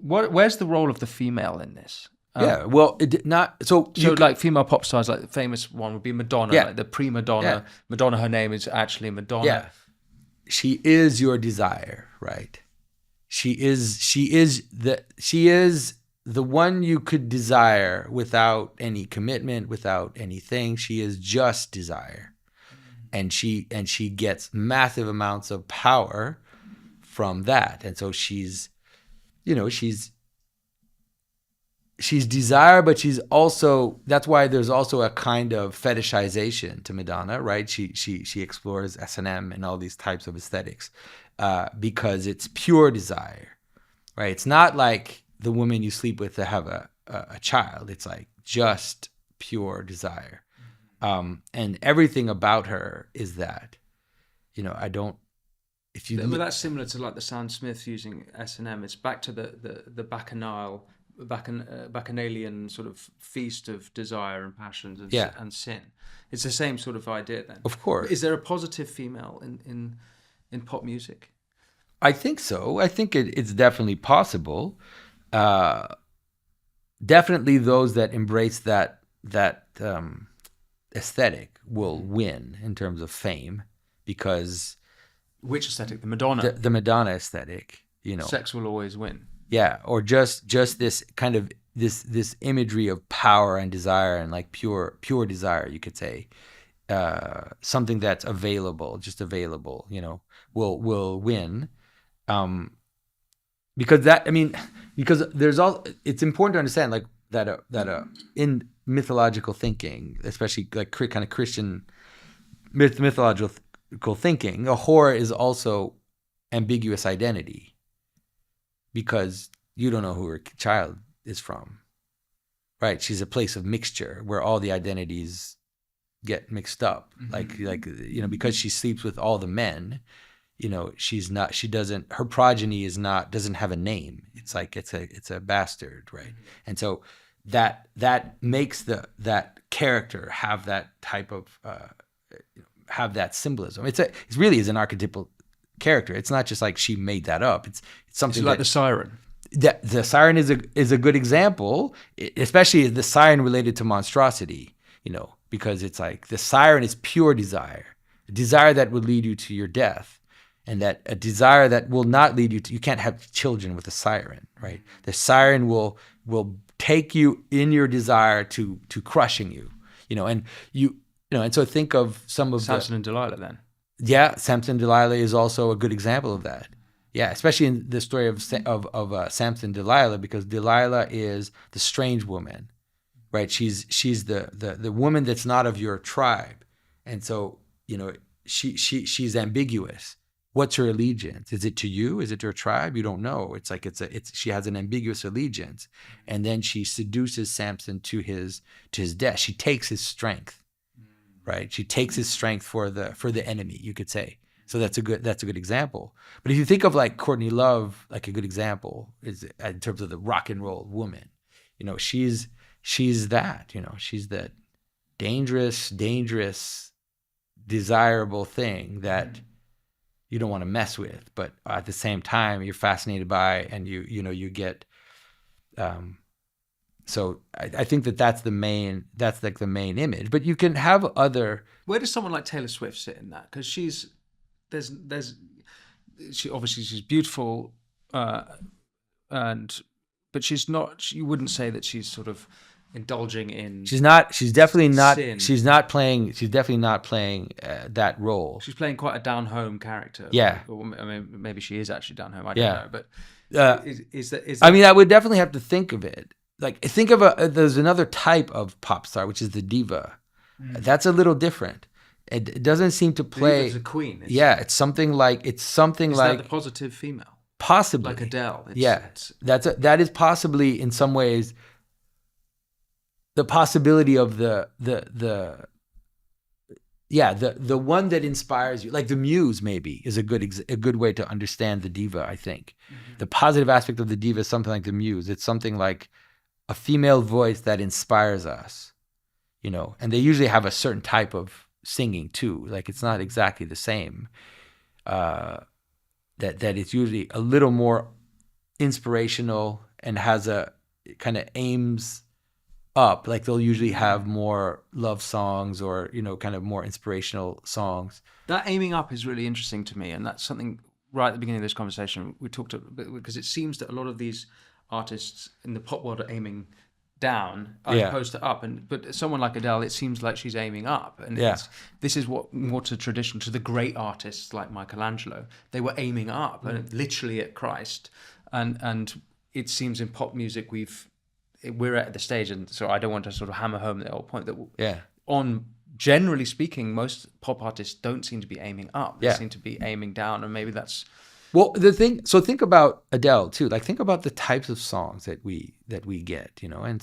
Where's the role of the female in this? Well, it did not. So like female pop stars, like the famous one would be Madonna, like the prima donna. Yeah. Madonna, her name is actually Madonna. Yeah, she is your desire, right? She is the one you could desire without any commitment, without anything. She is just desire, and she gets massive amounts of power from that, and so she's desire, but she's also, that's why there's also a kind of fetishization to Madonna, right? She explores S&M and all these types of aesthetics because it's pure desire, right? It's not like the woman you sleep with to have a child. It's like just pure desire. And everything about her is that, but that's similar to like the Sam Smith using S&M. It's back to the bacchanalian sort of feast of desire and passions and sin. It's the same sort of idea then. Of course. Is there a positive female in pop music? I think so. I think it's definitely possible. Definitely those that embrace that aesthetic will win in terms of fame, because which aesthetic? The Madonna. The Madonna aesthetic. Sex will always win. Yeah, or just this kind of this imagery of power and desire and like pure desire, you could say, something that's just available, will win, because there's it's important to understand like that in mythological thinking, especially like kind of Christian mythological thinking, a whore is also ambiguous identity. Because you don't know who her child is from, right? She's a place of mixture where all the identities get mixed up. Mm-hmm. Because she sleeps with all the men, her progeny doesn't have a name. It's like it's a bastard, right? Mm-hmm. And so that makes that character have that type of have that symbolism. It really is an archetypal character. It's not just like she made that up. It's something like the siren. The siren is a good example, especially the siren related to monstrosity. Because it's like the siren is pure desire, a desire that would lead you to your death, and that a desire that will not lead you to. You can't have children with a siren, right? The siren will take you in your desire to crushing you, and so think of some of Samson and Delilah then. Yeah, Samson and Delilah is also a good example of that. Yeah, especially in the story of Samson and Delilah, because Delilah is the strange woman, right? She's the woman that's not of your tribe, and so she's ambiguous. What's her allegiance? Is it to you? Is it to her tribe? You don't know. It's like she has an ambiguous allegiance, and then she seduces Samson to his death. She takes his strength. Right, she takes his strength for the enemy, you could say. So that's a good example. But if you think of like Courtney Love, like a good example is in terms of the rock and roll woman, she's that, she's that dangerous, desirable thing that you don't want to mess with, but at the same time you're fascinated by, and you get. So I think that's the main image, but you can have other. Where does someone like Taylor Swift sit in that? Because she's beautiful, but she's not. You wouldn't say that she's sort of indulging in. She's not. She's definitely not. Sin. She's not playing. She's definitely not playing that role. She's playing quite a down home character. Yeah. I mean, maybe she is actually down home. I don't know, but is that? I mean, I would definitely have to think of it. Like, think of there's another type of pop star, which is the diva. That's a little different. It doesn't seem to play. The diva's a queen. It's something like. Is that the positive female? Possibly. Like Adele. That is possibly in some ways the possibility of the one that inspires you, like the muse maybe is a good way to understand the diva. I think the positive aspect of the diva is something like the muse. It's something like a female voice that inspires us, and they usually have a certain type of singing too. Like it's not exactly the same. That it's usually a little more inspirational and has a kind of aims up. Like they'll usually have more love songs or, you know, kind of more inspirational songs. That aiming up is really interesting to me, and that's something right at the beginning of this conversation we talked about, because it seems that a lot of these artists in the pop world are aiming down as opposed to up, but someone like Adele, it seems like she's aiming up, and this is what more to tradition, to the great artists like Michelangelo, they were aiming up and literally at Christ, and it seems in pop music we're at the stage, and so I don't want to sort of hammer home the whole point that on generally speaking, most pop artists don't seem to be aiming up. They seem to be aiming down, and maybe that's... Well, so think about Adele too. Like think about the types of songs that we get, you know, and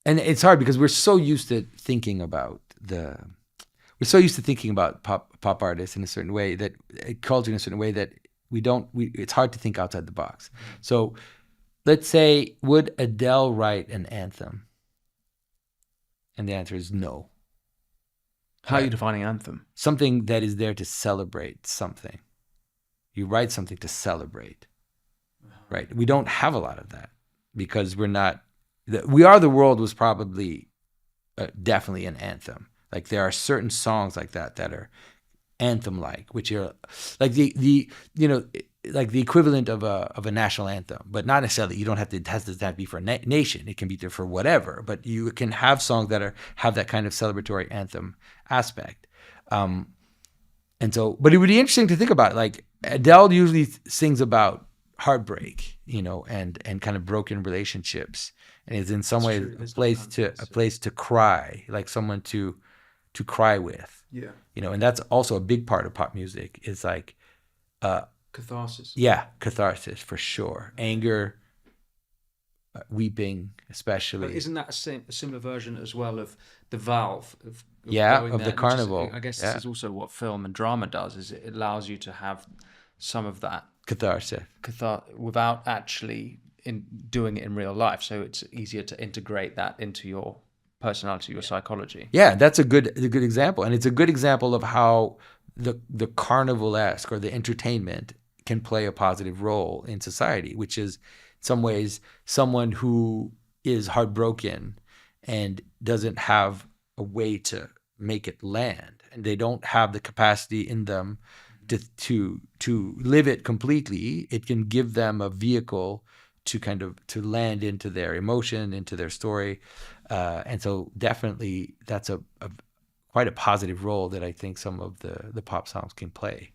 it's hard because we're so used to thinking about pop artists in a certain way, that culture in a certain way, that it's hard to think outside the box. So let's say, would Adele write an anthem? And the answer is no. How are you defining anthem? Something that is there to celebrate something. You write something to celebrate, right? We don't have a lot of that because We Are the World was probably definitely an anthem. Like there are certain songs like that are anthem-like, which are like the like the equivalent of a national anthem, but not necessarily. You don't have to. It doesn't have to be for a nation. It can be there for whatever. But you can have songs that have that kind of celebratory anthem aspect. And so, but it would be interesting to think about. Like Adele usually sings about heartbreak, you know, and kind of broken relationships, and is in some ways a place to cry, like someone to cry with. Yeah. You know, and that's also a big part of pop music. Is like. Catharsis. Yeah, catharsis for sure. Anger, weeping, especially. But isn't that a similar version as well of the valve of the carnival? I guess this is also what film and drama does. Is it allows you to have some of that catharsis without actually doing it in real life. So it's easier to integrate that into your personality, your psychology. Yeah, that's a good example, and it's a good example of how the carnival-esque or the entertainment can play a positive role in society, which is in some ways someone who is heartbroken and doesn't have a way to make it land, and they don't have the capacity in them to live it completely. It can give them a vehicle to land into their emotion, into their story, and so definitely that's quite a positive role that I think some of the pop songs can play.